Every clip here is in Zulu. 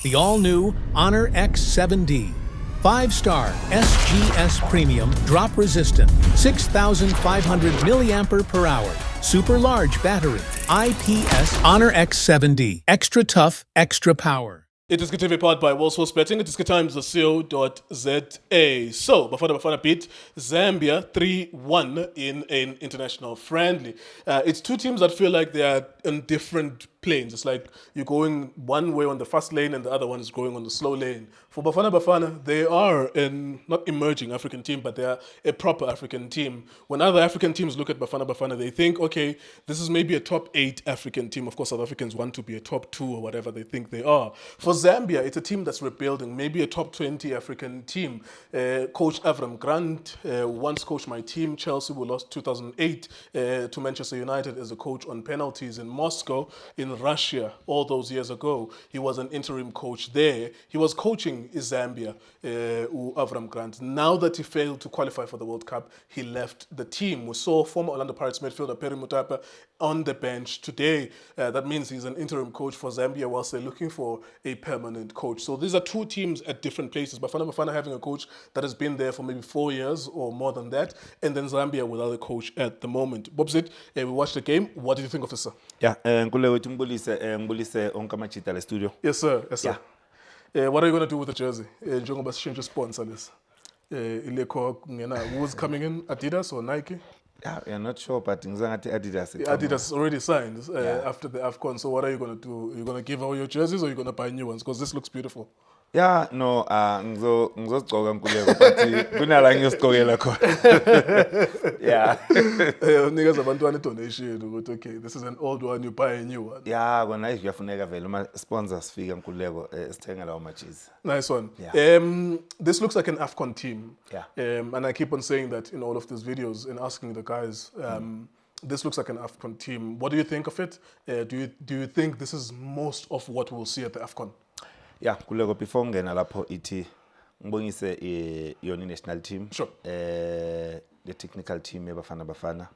The all-new Honor X7D. 5-star SGS Premium Drop Resistant, 6,500 milliampere per hour. Super large battery. IPS Honor X7D. Extra tough, extra power. It is TV powered by World Sports Betting. It is times.co.za. So, Bafana beat Zambia 3-1 in an international friendly. It's two teams that feel like they are in different planes. It's like you're going one way on the fast lane and the other one is going on the slow lane. For Bafana, they are not emerging African team, but they are a proper African team. When other African teams look at Bafana, they think, okay, this is maybe a top 8 African team. Of course, South Africans want to be a top 2 or whatever they think they are. For Zambia, it's a team that's rebuilding, maybe a top 20 African team. Coach Avram Grant once coached my team, Chelsea, who lost 2008 to Manchester United as a coach on penalties in Moscow, in Russia, all those years ago. He was an interim coach there. He was coaching Zambia, Avram Grant. Now that he failed to qualify for the World Cup, he left the team. We saw former Orlando Pirates midfielder Perry Mutapa on the bench today. That means he's an interim coach for Zambia whilst they're looking for a permanent coach. So these are two teams at different places. Bafana having a coach that has been there for maybe 4 years or more than that, and then Zambia without a coach at the moment. Bobsit, we watched the game. What did you think of this, sir? Yeah, ngibulise onke amajita le studio. Yes, sir. Yes, sir. What are you going to do with the jersey? Njengoba sishintshe sponsor lesi. Who's coming in? Adidas or Nike? Yeah, we are not sure, but Adidas. Adidas already signed after the AFCON. So what are you going to do? Are you going to give away your jerseys or are you going to buy new ones? Because this looks beautiful. Yeah, no, ngizogcoka Nkululeko but kunala ngiyosiqokela khona. Yeah. Unikeza abantwana donation ukuthi okay, this is an old one, you buy a new one. Yeah, kona kuyafuneka vele uma sponsors fika Nkululeko sithenga lawo majezi. Nice one. Yeah. This looks like an AFCON team. Yeah. And I keep on saying that in all of these videos and asking the guys, this looks like an AFCON team. What do you think of it? Do you think this is most of what we'll see at the AFCON? Yeah, Nkululeko before ngena lapho ithi ngibongise yona national team. Sure. The technical team Bafana.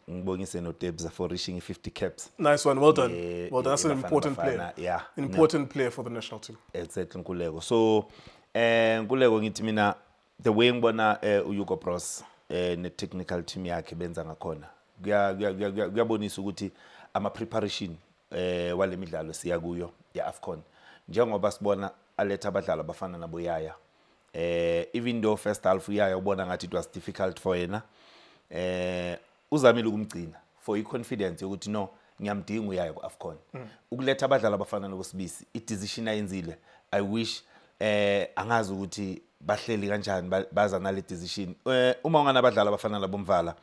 Ngibongise no Debs for reaching 50 caps. Nice one, well done. Well done. That's an important player. Yeah. Important player for the national team. Exactly, Nkululeko. So, Nkululeko ngithi mina the way ngibona uHugo Broos ne technical team yakhe benza ngakhona. Kuyabonisa ukuthi ama preparation wale midlalo siya kuyo ya AFCON. Njengoba sibona aletha abadlali abafana nabo Yaya. Even though first half Yaya ubona ngathi it was difficult for yena. Uzamile ukumgcina for i-confidence yokuthi no ngiyamdinga uYaya ku AFCON. Ukuletha abadlali abafana noBusibisi i-decision ayenzile. I wish angazi ukuthi bahleli kanjani baza nale decision. Uma ungana abadlali abafana nabomvala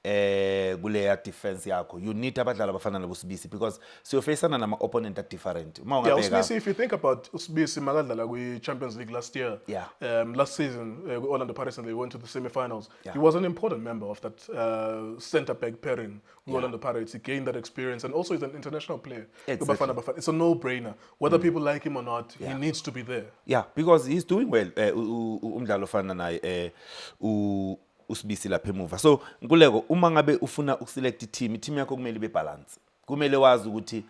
kuleya defense yakho, you need abadlali abafana noBusibisi because siyofacana nama opponent at different. Yeah, Usibisi, if you think about Usibisi makadlala kwi Champions League last year. Yeah. Last season Orlando Pirates and they went to the semi-finals. Yeah. He was an important member of that centre back pairing with Orlando Pirates. He gained that experience and also he's an international player. Exactly. It's a no-brainer. Whether people like him or not, he needs to be there. Yeah, because he's doing well. Umdlalo ofana naye Usibisi lapha emuva. So Nkululeko uma ngabe ufuna ukuselect team yakho kumele ibe balance. Kumele wazi ukuthi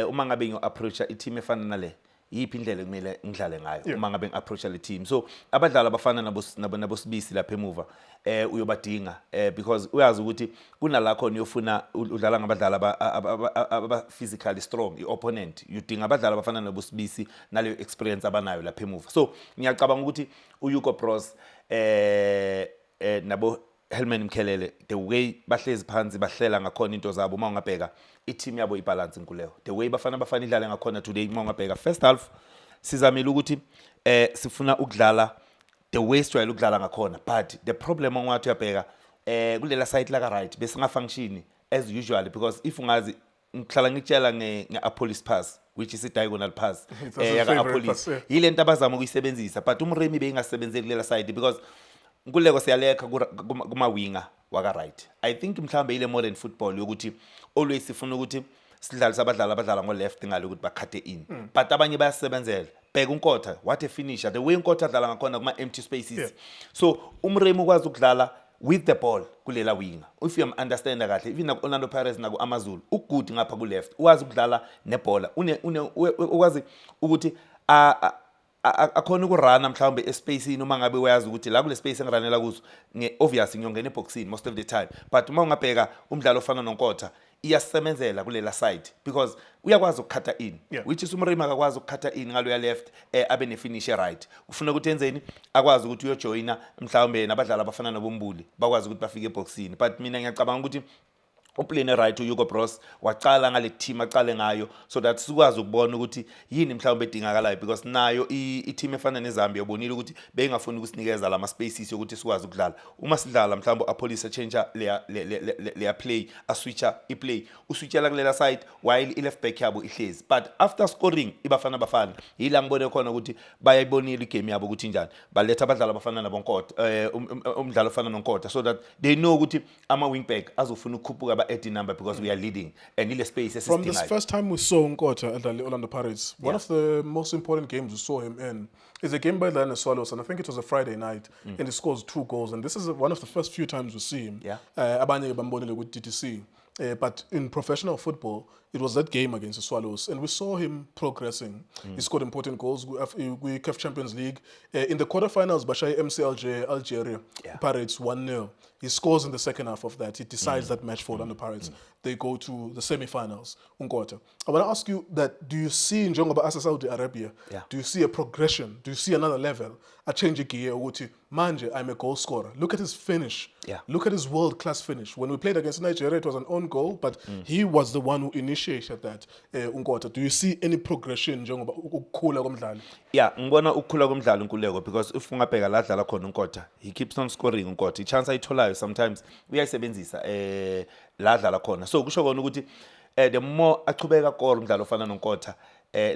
uma ngabe ngiyo approach team efana nale yiphi indlela kumele ngidlale ngayo uma ngabe ngiapproach le team. So abadlali abafana nabosibisi lapha emuva uyobadinga because uyazi ukuthi kunala khona uyofuna udlala ngabadlali aba physically strong opponent. Udinga abadlali abafana nabosibisi naleyo experience abanayo lapha emuva. So ngiyacabanga ukuthi uHugo Broos nabo Helman Mkhelele the way bahlezi phansi bahlela ngakhona into zabo uma ungabheka i-team yabo ibalance Nkululeko. The way bafana idlale ngakhona today uma ungabheka first half sizamile ukuthi sifuna ukudlala the way sijwayele ukudlala ngakhona, but the problem ongathi uyabheka kulela side la right bese ngafunction as usual because if ungazi ngihlala ngitshela nge-Apollos pass which is a diagonal pass yaka-Apollos yile nto abazama ukuyisebenzisa but umremi beyingasebenzeli kulela side because Nkululeko siyaleka kuma winger waka right. I think mhlambe ile modern football yokuthi always sifuna ukuthi sidlalisa abadlala ngo left ngale ukuthi bakhathe in. But abanye bayasebenzela. Bheka uNkotha, what a finisher. The way uNkotha adlala ngakhona kuma empty spaces. So umremu ukwazi ukudlala with the ball kulela winger if you understand kahle even naku Orlando Pirates naku Amazulu ugood ngapha ku left uwazi ukudlala nebhola ukwazi ukuthi akhona ukurana mhlawumbe espacini uma ngabe uyazi ukuthi la kule space engiranela kuzo obviously ngiyongena eboxini most of the time but uma ungabheka umdlalo ofana noNkotha iyasemenzela kulela side because uyakwazi ukukhatha in which is uMrima akakwazi ukukhatha in ngalo ya left abe ne finish right ufuna ukuthi enzeni akwazi ukuthi uyojoina mhlawumbe nabadlali abafana noBumbuli bakwazi ukuthi bafike eboxini but mina ngiyacabanga ukuthi uplane right uHugo Bros waqala ngale team aqale ngayo so that sikwazi ukubona ukuthi yini mhlawumbe edingakalayo because nayo i-team efana neZambia ubonile ukuthi bengafuni ukusinikeza lama spaces yokuthi sikwazi ukudlala uma sidlala mhlawumbe apolice changer le play aswitcha iplay uswitchela kulela side while i-left back yabo ihlezi but after scoring ibafana yila ngibone khona ukuthi bayayibonile igame yabo ukuthi njani baletha abadlali abafana naboNkotha umdlalo ofana noNkotha so that they know ukuthi ama wing back azofuna ukukhuphuka 80 number because we are leading and in the space from this first time we saw Nkotha at the Orlando Pirates one of the most important games we saw him in is a game by the Swallows and I think it was a Friday night and he scores 2 goals and this is one of the first few times we see him abanye bambonile with DTC but in professional football it was that game against the Swallows and we saw him progressing. He scored important goals we CAF Champions League in the quarterfinals Bashai MC Algeria Pirates 1-0. He scores in the second half of that. He decides that match for Orlando Pirates. They go to the semi-finals. Nkotha. I want to ask you that, do you see in Njengoba asa Saudi Arabia, do you see a progression? Do you see another level? A change of gear? Manje, I'm a goal scorer. Look at his finish. Look at his world-class finish. When we played against Nigeria, it was an own goal, but he was the one who initiated that. Nkotha. Do you see any progression Njengoba ukukhula komdlalo? Yeah, ngibona ukukhula komdlalo Nkuleko because if ungabheka la dlala khona uNkotha, he keeps on scoring uNkotha. I-chance ayitholayo sometimes uyayisebenzisa la dlala khona. So kusho kona ukuthi the more achubeka kor umdlalo ofana noNkotha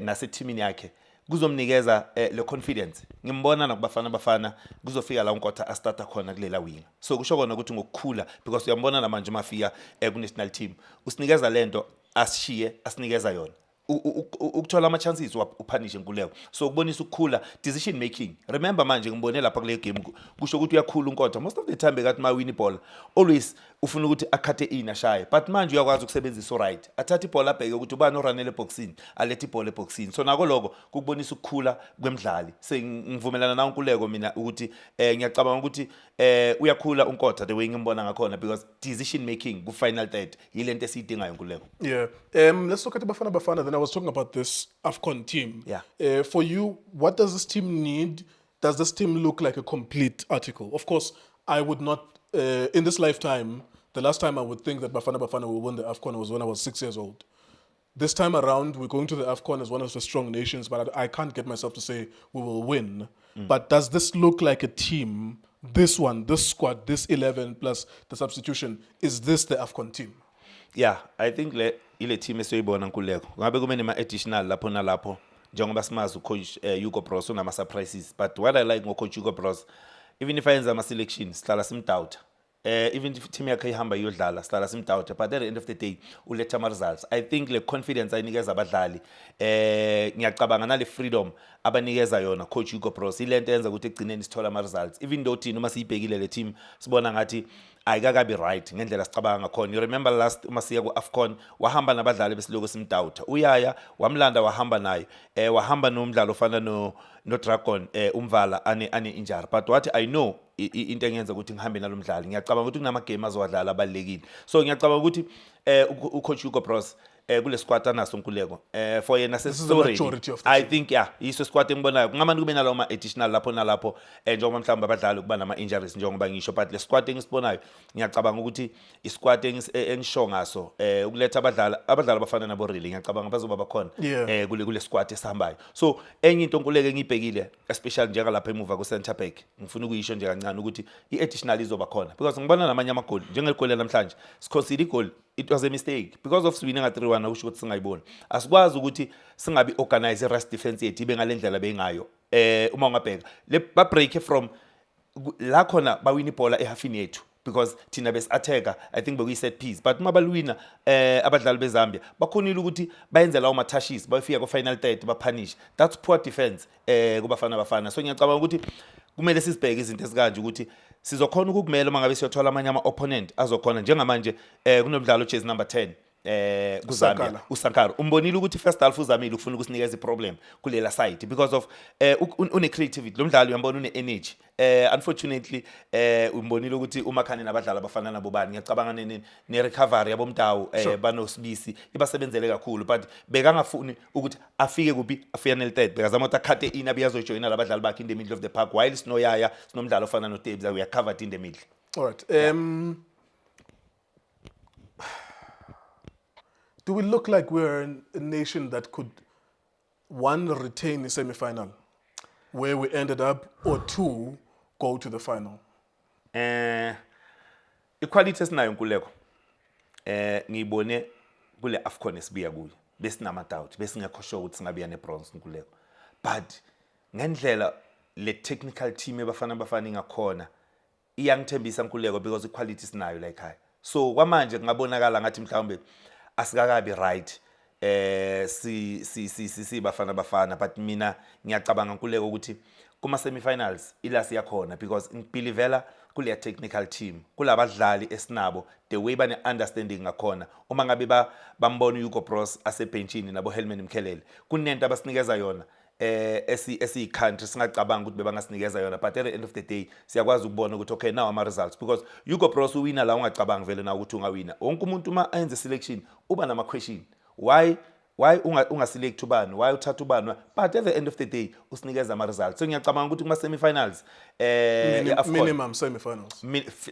nase teamini yakhe kuzomnikeza le confidence. Ngimbona nakubafana kuzofika la uNkotha astarta khona kulela wing. So kusho kona ukuthi ngokukhula because uyambona namanje mafika ku national team usinikeza lento ashiye asinikeza yona. Ukuthola ama chances uphanishe Nkuleko so ukubonisa ukukhula decision making remember manje ngibone lapha kule game kusho ukuthi uyakhula uNkotha most of the time bekathi ma win ball always ufuna ukuthi akhathe in ashaye but manje uyakwazi ukusebenzisa right athatha ibhola abheke ukuthi ubani oranele eboxini alethe ibhola eboxini so nako lokho ukubonisa ukukhula kwemidlali sengivumelana nawe Nkuleko mina ukuthi ngiyacabanga ukuthi uyakhula uNkotha the way ngimbona ngakhona because decision making ku final third yilento esiyidingayo Nkuleko. Let's look at the Bafana then I was talking about this AFCON team. For you, what does this team need? Does this team look like a complete article? Of course, I would not, in this lifetime, the last time I would think that Bafana will win the AFCON was when I was 6 years old. This time around, we're going to the AFCON as one of the strong nations, but I can't get myself to say we will win. But does this look like a team, this one, this squad, this 11 plus the substitution, is this the AFCON team? Yeah, I think ile team esiyoyibona Nkuleko ngabe kumene ma additional lapho nalapho njengoba simazi ucoach Hugo Bros unama surprises but what I like ngocoach Hugo Bros even if ayenza ama selection sihlala simdoubt even if team yakhe ihamba iyodlala sihlala simdoubt but at the end of the day uletha ama results. I think le confidence ayinikeza abadlali ngiyacabanga nale freedom abanikeza yona coach Hugo Bros ilento yenza ukuthi egcineni sithola ama results even though thina uma siyibhekile le team sibona ngathi ayikakabi right ngendlela sicabanga ngakhona. You remember last uma siya ku AFCON wahamba nabadlali besiloko simdoubt uyaya wamlanda wahamba naye wahamba nomdlalo ofana no Dragon umvala ane injury but what I know into engenza ukuthi ngihambe nalomdlali ngiyacabanga ukuthi kunama game azowadlala abalekile so ngiyacabanga ukuthi ucoach Hugo Bros kule squad anaso Nkuleko for yena story I think iso squad engibonayo kungamani kube nalo ama additional lapho nalapho njengoba mhlawumbe abadlali kuba nama injuries njengoba ngisho but le squad engisibonayo ngiyacabanga ukuthi i squad engisho ngaso ukuletha abadlali abafana nabo really ngiyacabanga bazoba bakhona kule squad esihambayo so enye into Nkuleko engibhekile especially njenga lapha emuva ku center back ngifuna ukuyisho nje kancane ukuthi i additional izoba khona because ngibona namanye ama goal njengeligoli namhlanje siconcede goal it was a mistake because of swinging at 3-1 usho ukuthi singayibona asikwazi ukuthi singabi organize rest defense yethu ibe ngalendlela bengayo uma ungabheka le ba break from la khona ba win ibhola ehafini yethu because thina bes attacker I think bekuyi set piece but uma balwina abadlali beZambia bakhonile ukuthi bayenze lawo matashes bayifika ku final third ba punish that's poor defense kubafana so ngiyacabanga ukuthi kumele sisibheke izinto ezikanje ukuthi sizokhona ukukumela uma ngabe siyothola amanye ama-opponent azokhona njengamanje kunomdlalo jersey number 10 kuZambia uSankara umbonile ukuthi first half uzamile ukufuna ukusinikeza iproblem kulela side because of une creativity lo mdlalo uyambona une energy unfortunately umbonile ukuthi uMakhane nabadlali abafana nabo bani ngiyacabanga ne recovery yabo Mtawu banosibisi ibasebenzele kakhulu but bekangafuni ukuthi afike kuphi afinal third bekazama ukuthi akhathe in abiyazojoina labadlali bakhe in the middle of the park while sinoyaya sinomdlalo ofana no Tebs we are covered in the middle. All right. Do we look like we're a nation that could, one, retain the semi-final, where we ended up, or two, go to the final? Equality esinayo Nkululeko. Ngibone kule AFCON esibuya kuyo. Besinama doubt, besingekho sure ukuthi singabiya ne-bronze Nkululeko. But ngendlela le technical team ebafana ngakhona iyangithembisa Nkululeko because equality sinayo la ekhaya. So kwamanje ngabonakala ngathi mhlawumbe asikakabi right si bafana but mina ngiyacabanga Nkululeko ukuthi kuma semifinals ila siyakhona because ngibelievela kule technical team kulabadlali esinabo the way bane understanding ngakhona uma ngabe bambona uHugo Bros asebenchini nabo Helman Mkhelele kunento abasinikeza yona esi country singacabanga ukuthi bebangasinikeza yona but at the end of the day siyakwazi ukubona ukuthi okay now ama results because Hugo Bros uwina la ungacabanga vele na ukuthi ungawina wonke umuntu uma enze selection uba nama question why ungaselect ubani why uthatha ubani but at the end of the day usinikeza ama results so ngiyacabanga ukuthi kuma semifinals minimum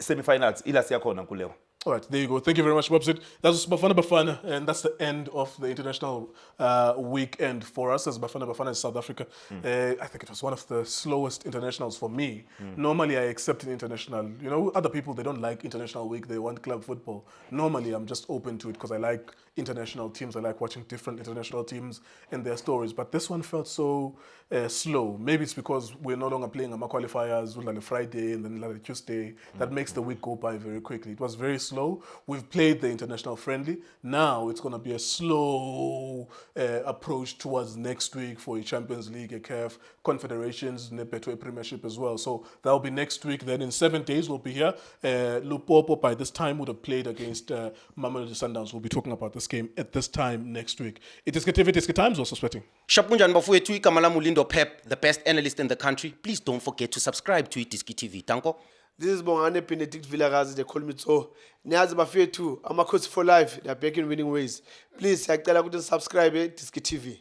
semifinals ila siyakhona Nkululeko. All right, there you go. Thank you very much, Bobsit. That's Bafana, and that's the end of the international weekend for us as Bafana in South Africa. I think it was one of the slowest internationals for me. Normally, I accept an international. You know, other people, they don't like international week. They want club football. Normally, I'm just open to it because I like international teams. I like watching different international teams and their stories. But this one felt so slow. Maybe it's because we're no longer playing our qualifiers on a Friday and then like a Tuesday. That makes the week go by very quickly. It was very slow. We've played the international friendly. Now it's going to be a slow approach towards next week for a Champions League, a CAF, Confederations, and a Betway Premiership as well. So that'll be next week. Then in 7 days we'll be here. Lupopo by this time would have played against Mamelodi Sundowns. We'll be talking about this game at this time next week. It is TV, it is Times also sweating. Shapunjan Bafuyethu Kamala Mulindo Pep, the best analyst in the country. Please don't forget to subscribe to Itiski TV. Tanko. This is Bongane Benedict Vilakazi, they call me so. Niyazi Bafuyethu, I'm a coach for life. They are back in winning ways. Please, subscribe to Itiski TV.